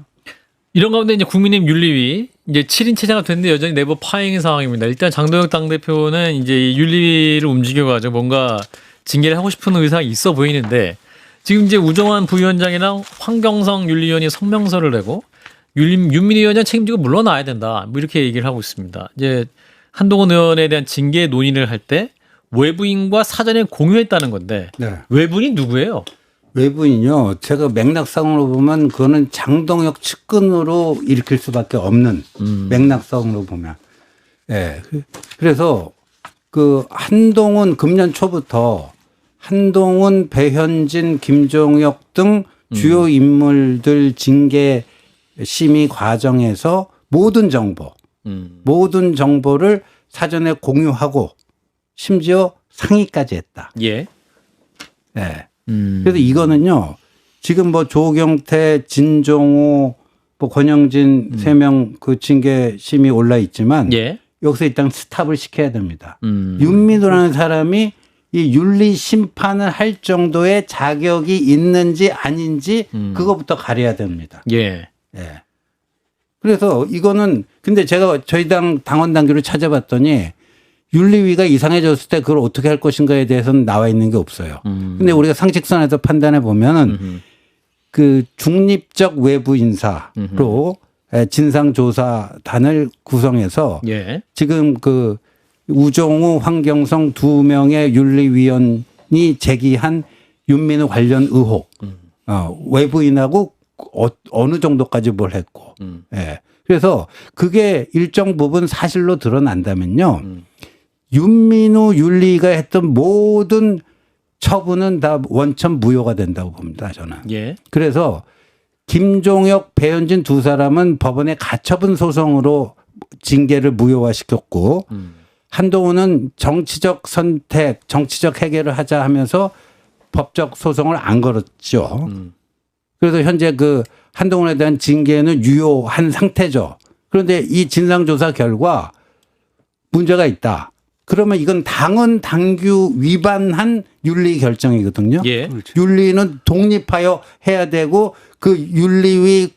이런 가운데 이제 국민의힘 윤리위 이제 7인 체제가 됐는데 여전히 내부 파행의 상황입니다. 일단 장동혁 당대표는 이제 이 윤리위를 움직여가지고 뭔가 징계를 하고 싶은 의사가 있어 보이는데 지금 이제 우정환 부위원장이랑 황경성 윤리위원이 성명서를 내고 윤미애 위원장 책임지고 물러나야 된다. 뭐 이렇게 얘기를 하고 있습니다. 이제 한동훈 의원에 대한 징계 논의를 할 때 외부인과 사전에 공유했다는 건데 네. 외부인이 누구예요? 외부인요. 제가 맥락상으로 보면 그거는 장동혁 측근으로 일으킬 수밖에 없는 맥락상으로 보면. 예. 그래서 그 한동훈 금년 초부터 한동훈, 배현진, 김종혁 등 주요 인물들 징계 심의 과정에서 모든 정보를 사전에 공유하고 심지어 상의까지 했다. 예. 네. 그래서 이거는요, 지금 뭐 조경태, 진종호, 뭐 권영진 3명 그 징계 심의 올라 있지만 예. 여기서 일단 스탑을 시켜야 됩니다. 윤미도라는 사람이 이 윤리 심판을 할 정도의 자격이 있는지 아닌지 그거부터 가려야 됩니다. 예. 예. 그래서 이거는 근데 제가 저희 당 당원 당규를 찾아봤더니 윤리위가 이상해졌을 때 그걸 어떻게 할 것인가에 대해서는 나와 있는 게 없어요. 근데 우리가 상식선에서 판단해 보면은 그 중립적 외부 인사로 진상조사단을 구성해서 예. 지금 그 우종우, 황경성 두 명의 윤리위원이 제기한 윤민우 관련 의혹, 외부인하고 어느 정도까지 뭘 했고, 예. 그래서 그게 일정 부분 사실로 드러난다면요, 윤민우 윤리가 했던 모든 처분은 다 원천 무효가 된다고 봅니다, 저는. 예. 그래서 김종혁, 배현진 두 사람은 법원에 가처분 소송으로 징계를 무효화시켰고 한동훈은 정치적 선택, 정치적 해결을 하자 하면서 법적 소송을 안 걸었죠. 그래서 현재 그 한동훈에 대한 징계는 유효한 상태죠. 그런데 이 진상조사 결과 문제가 있다. 그러면 이건 당헌 당규 위반한 윤리 결정이거든요. 예. 윤리는 독립하여 해야 되고 그 윤리위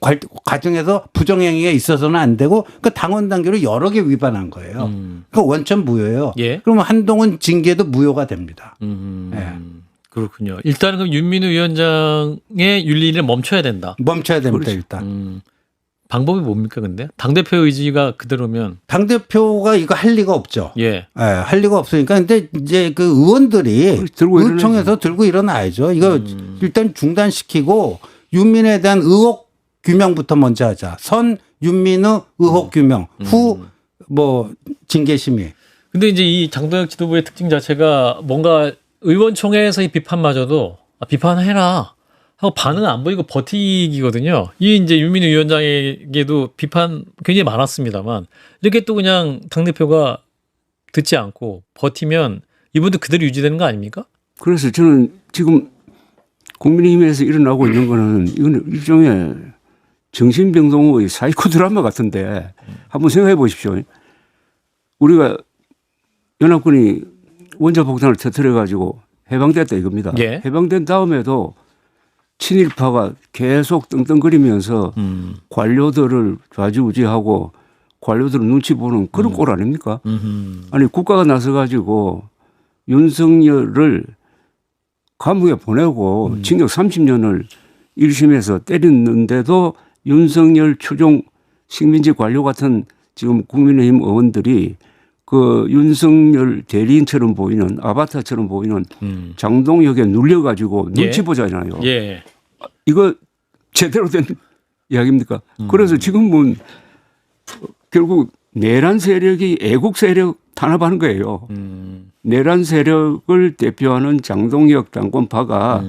과정에서 부정행위가 있어서는 안 되고 그 당헌 당규를 여러 개 위반한 거예요. 그 원천 무효예요. 예. 그러면 한동훈 징계도 무효가 됩니다. 예. 그렇군요. 일단은 그럼 윤민우 위원장의 윤리를 멈춰야 된다. 멈춰야 됩니다, 일단. 방법이 뭡니까, 근데? 당대표 의지가 그대로면. 당대표가 이거 할 리가 없죠. 예. 예, 할 리가 없으니까. 근데 이제 그 의원들이 들고 의총에서 들고 일어나야죠. 이거 일단 중단시키고 윤민에 대한 의혹 규명부터 먼저 하자. 선 윤민우 의혹 규명. 후 뭐 징계 심의. 근데 이제 이 장동혁 지도부의 특징 자체가 뭔가 의원총회에서 이 비판마저도 비판해라 하고 반응은 안 보이고 버티기거든요. 이 이제 윤민우 위원장에게도 비판 굉장히 많았습니다만 이렇게 또 그냥 당대표가 듣지 않고 버티면 이분도 그대로 유지되는 거 아닙니까? 그래서 저는 지금 국민의힘에서 일어나고 있는 거는 이건 일종의 정신병동의 사이코 드라마 같은데 한번 생각해 보십시오. 우리가 연합군이 원자폭탄을 터뜨려 가지고 해방됐다 이겁니다. 예. 해방된 다음에도 친일파가 계속 떵떵거리면서 관료들을 좌지우지하고 관료들을 눈치 보는 그런 꼴 아닙니까? 아니 국가가 나서 가지고 윤석열을 감옥에 보내고 징역 30년을 1심에서 때렸는데도 윤석열 추종 식민지 관료 같은 지금 국민의힘 의원들이 그 윤석열 대리인처럼 보이는 아바타처럼 보이는 장동혁에 눌려가지고 눈치 예. 보잖아요. 예. 이거 제대로 된 이야기입니까? 그래서 지금은 결국 내란 세력이 애국 세력 탄압하는 거예요. 내란 세력을 대표하는 장동혁 당권파가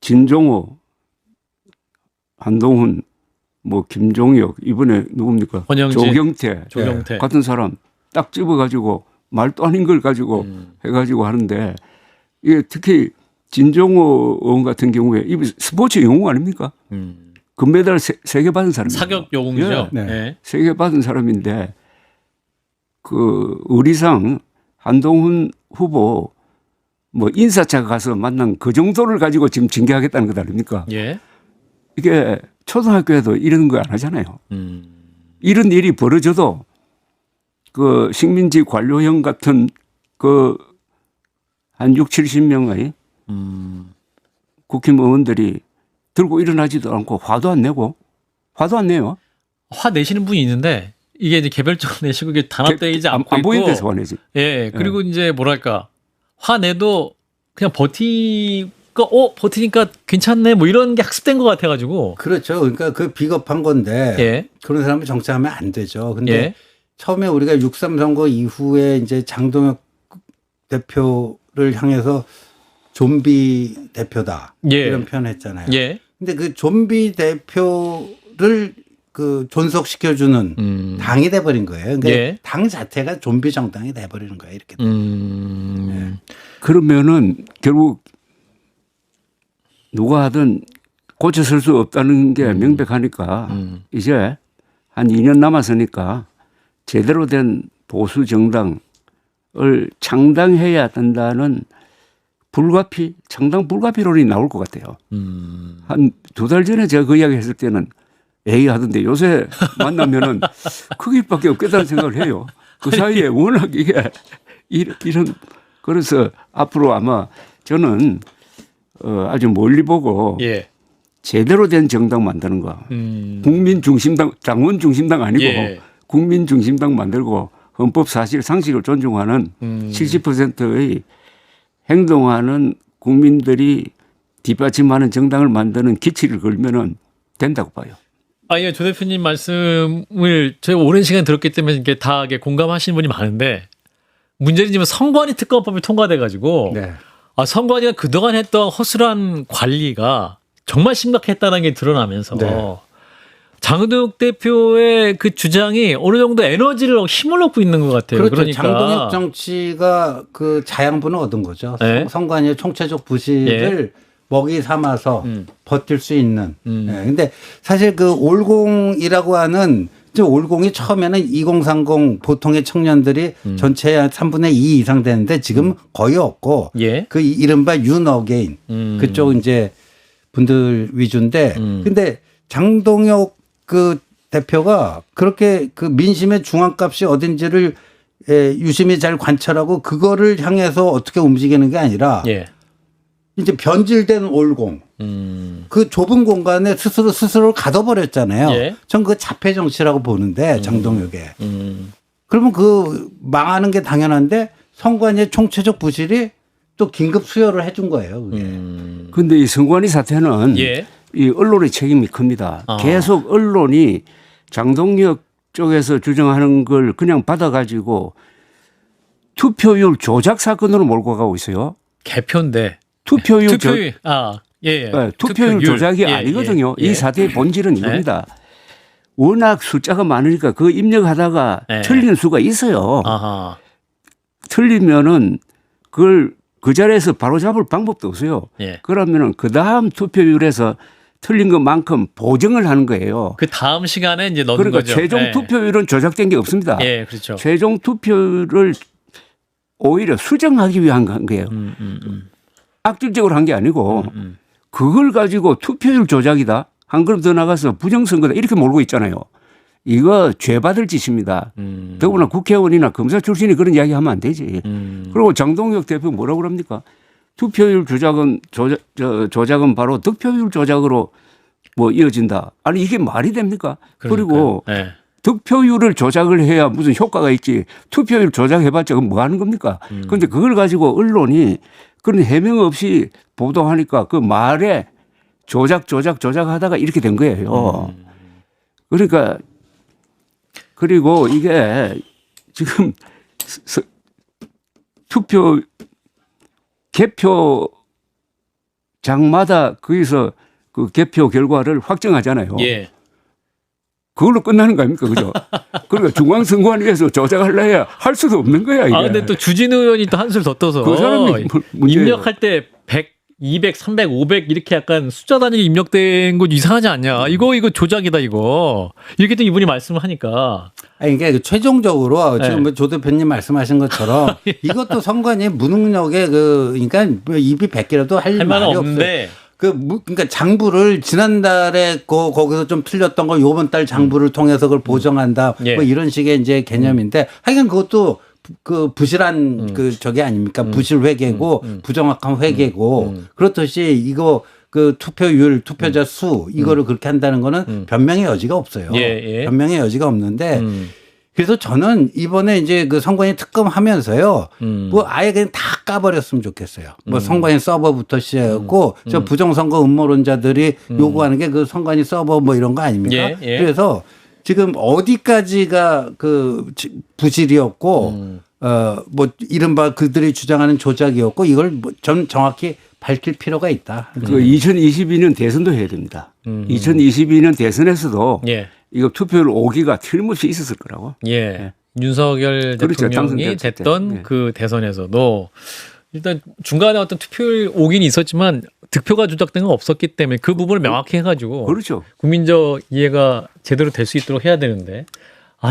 진종호, 한동훈, 뭐 김종혁 이번에 누굽니까? 권영진, 조경태 조경태. 같은 사람 딱 집어가지고 말도 아닌 걸 가지고 해가지고 하는데 이게 특히 진종호 의원 같은 경우에 이 스포츠 영웅 아닙니까? 금메달 3개 받은 사람이에요. 사격 영웅이죠. 예. 예. 3개 받은 사람인데 그 의리상 한동훈 후보 뭐 인사차 가서 만난 그 정도를 가지고 지금 징계하겠다는 것 아닙니까? 예. 이게 초등학교에도 이런 거 안 하잖아요. 이런 일이 벌어져도 그 식민지 관료형 같은 그 한 6, 70명의 국힘의원들이 들고 일어나지도 않고 화도 안 내고 화도 안 내요. 화 내시는 분이 있는데 이게 이제 개별적으로 내시고 이게 단합되지 않고 안 있고. 보이는 데서 화내지. 예. 그리고 이제 뭐랄까 화 내도 그냥 버티니까 괜찮네 뭐 이런 게 학습된 것 같아가지고. 그렇죠. 그러니까 그 비겁한 건데 예. 그런 사람을 정치하면 안 되죠. 근데 예. 처음에 우리가 6.3 선거 이후에 이제 장동혁 대표를 향해서 좀비 대표다. 예. 이런 표현을 했잖아요. 예. 근데 그 좀비 대표를 그 존속시켜주는 당이 돼버린 거예요. 그러니까 예. 당 자체가 좀비 정당이 돼버리는 거예요. 이렇게. 그러면은 결국 누가 하든 고쳐설 수 없다는 게 명백하니까 이제 한 2년 남았으니까 제대로 된 보수 정당을 창당해야 된다는 창당 불가피론이 나올 것 같아요. 한 2달 전에 제가 그 이야기 했을 때는 에이 하던데 요새 만나면은 그 길밖에 없겠다는 생각을 해요. 그 사이에 워낙 이게 이런 그래서 앞으로 아마 저는 아주 멀리 보고 예. 제대로 된 정당 만드는 거. 국민 중심당, 당원 중심당 아니고 예. 국민 중심당 만들고 헌법 사실 상식을 존중하는 70%의 행동하는 국민들이 뒷받침하는 정당을 만드는 기치를 걸면은 된다고 봐요. 예, 조 대표님 말씀을 제가 오랜 시간 들었기 때문에 이게 다 이게 공감하시는 분이 많은데 문제는 지금 선관위 특검법이 통과돼가지고 네. 선관위가 그동안 했던 허술한 관리가 정말 심각했다는 게 드러나면서 네. 장동혁 대표의 그 주장이 어느 정도 에너지를 힘을 얻고 있는 것 같아요. 그렇죠. 그러니까 장동혁 정치가 그 자양분을 얻은 거죠. 네. 선관위의 총체적 부실을 먹이 삼아서 버틸 수 있는. 네. 근데 사실 그 올공이라고 하는 올공이 처음에는 2030 보통의 청년들이 전체의 한 3분의 2 이상 되는데 지금 거의 없고 예. 그 이른바 윤어게인 그쪽 이제 분들 위주인데 근데 장동혁 그 대표가 그렇게 그 민심의 중앙값이 어딘지를 유심히 잘 관찰하고 그거를 향해서 어떻게 움직이는 게 아니라 예. 이제 변질된 올공 그 좁은 공간에 스스로 가둬버렸잖아요. 예. 전 그 자폐 정치라고 보는데 장동혁의 그러면 그 망하는 게 당연한데 선관위의 총체적 부실이 또 긴급 수혈을 해준 거예요. 그게. 그런데 이 선관위 사태는 예. 이 언론의 책임이 큽니다. 계속 언론이 장동혁 쪽에서 주장하는 걸 그냥 받아가지고 투표율 조작 사건으로 몰고 가고 있어요. 개표인데 투표율 예. 네, 투표율 조작이 예, 아니거든요. 예. 이 사태의 본질은 이겁니다. 워낙 숫자가 많으니까 그 입력하다가 틀린 수가 있어요. 아하. 틀리면은 그걸 그 자리에서 바로 잡을 방법도 없어요. 예. 그러면은 그 다음 투표율에서 틀린 것만큼 보정을 하는 거예요. 그 다음 시간에 이제 넣는 그러니까 거죠. 최종 예. 투표율은 조작된 게 없습니다. 예, 그렇죠. 최종 투표율을 오히려 수정하기 위한 거예요. 악질적으로 한 게 아니고 그걸 가지고 투표율 조작이다. 한 걸음 더 나가서 부정선거다. 이렇게 몰고 있잖아요. 이거 죄받을 짓입니다. 더구나 국회의원이나 검사 출신이 그런 이야기 하면 안 되지. 그리고 장동혁 대표 뭐라고 그럽니까? 투표율 조작은 바로 득표율 조작으로 뭐 이어진다. 아니 이게 말이 됩니까? 그리고 예. 득표율을 조작을 해야 무슨 효과가 있지. 투표율 조작해봤자 뭐 하는 겁니까? 그런데 그걸 가지고 언론이 그런 해명 없이 보도하니까 그 말에 조작하다가 이렇게 된 거예요. 그러니까 그리고 이게 지금 개표장마다 거기서 그 개표 결과를 확정하잖아요. 예. 그걸로 끝나는 거 아닙니까? 그죠? 그러니까 중앙선관위에서 조작하려 해야 할 수도 없는 거야, 이게. 근데 또 주진우 의원이 또 한술 더 떠서 그 사람이 문제예요. 입력할 때 100, 200, 300, 500 이렇게 약간 숫자 단위로 입력된 거 이상하지 않냐? 이거 조작이다 이거. 이렇게 또 이분이 말씀을 하니까. 아니, 그러니까 최종적으로 네. 지금 뭐 조 대표님 말씀하신 것처럼 이것도 선관위 무능력에 그러니까 뭐 입이 100개라도 할 할 말이 말은 없어요. 없는데. 그러니까 장부를 지난달에 거기서 좀 틀렸던 걸 이번 달 장부를 통해서 그걸 보정한다. 예. 뭐 이런 식의 이제 개념인데 하여간 그것도 그 부실한 그 저게 아닙니까? 부실 회계고 부정확한 회계고 그렇듯이 이거 그 투표율, 투표자 수 이거를 그렇게 한다는 거는 변명의 여지가 없어요. 예. 변명의 여지가 없는데 그래서 저는 이번에 이제 그 선관위 특검하면서요, 뭐 아예 그냥 다 까버렸으면 좋겠어요. 뭐 선관위 서버부터 시작하고 저 부정선거 음모론자들이 요구하는 게 그 선관위 서버 뭐 이런 거 아닙니까? 예. 그래서 지금 어디까지가 그 부실이었고, 뭐 이른바 그들이 주장하는 조작이었고 이걸 뭐 전 정확히 밝힐 필요가 있다. 그 2022년 대선도 해야 됩니다. 2022년 대선에서도 예. 이거 투표율 오기가 틀림없이 있었을 거라고. 예. 윤석열 그렇죠. 대통령이 당선됐을 때. 됐던 네. 그 대선에서도 일단 중간에 어떤 투표율 오긴 있었지만 득표가 조작된 건 없었기 때문에 그 부분을 명확히 해가지고 그렇죠. 국민적 이해가 제대로 될 수 있도록 해야 되는데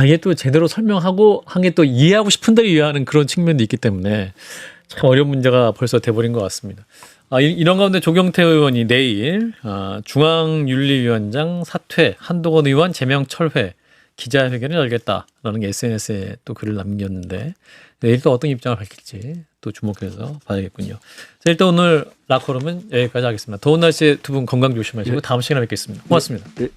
이게 또 제대로 설명하고 한 게 또 이해하고 싶은 대로 이해하는 그런 측면도 있기 때문에 참 어려운 문제가 벌써 돼버린 것 같습니다. 이런 가운데 조경태 의원이 내일 중앙윤리위원장 사퇴, 한동훈 의원 제명 철회 기자회견을 열겠다라는 게 SNS에 또 글을 남겼는데 내일 또 어떤 입장을 밝힐지 또 주목해서 봐야겠군요. 자, 일단 오늘 라커룸은 여기까지 하겠습니다. 더운 날씨에 두 분 건강 조심하시고 다음 시간에 뵙겠습니다. 고맙습니다. 네.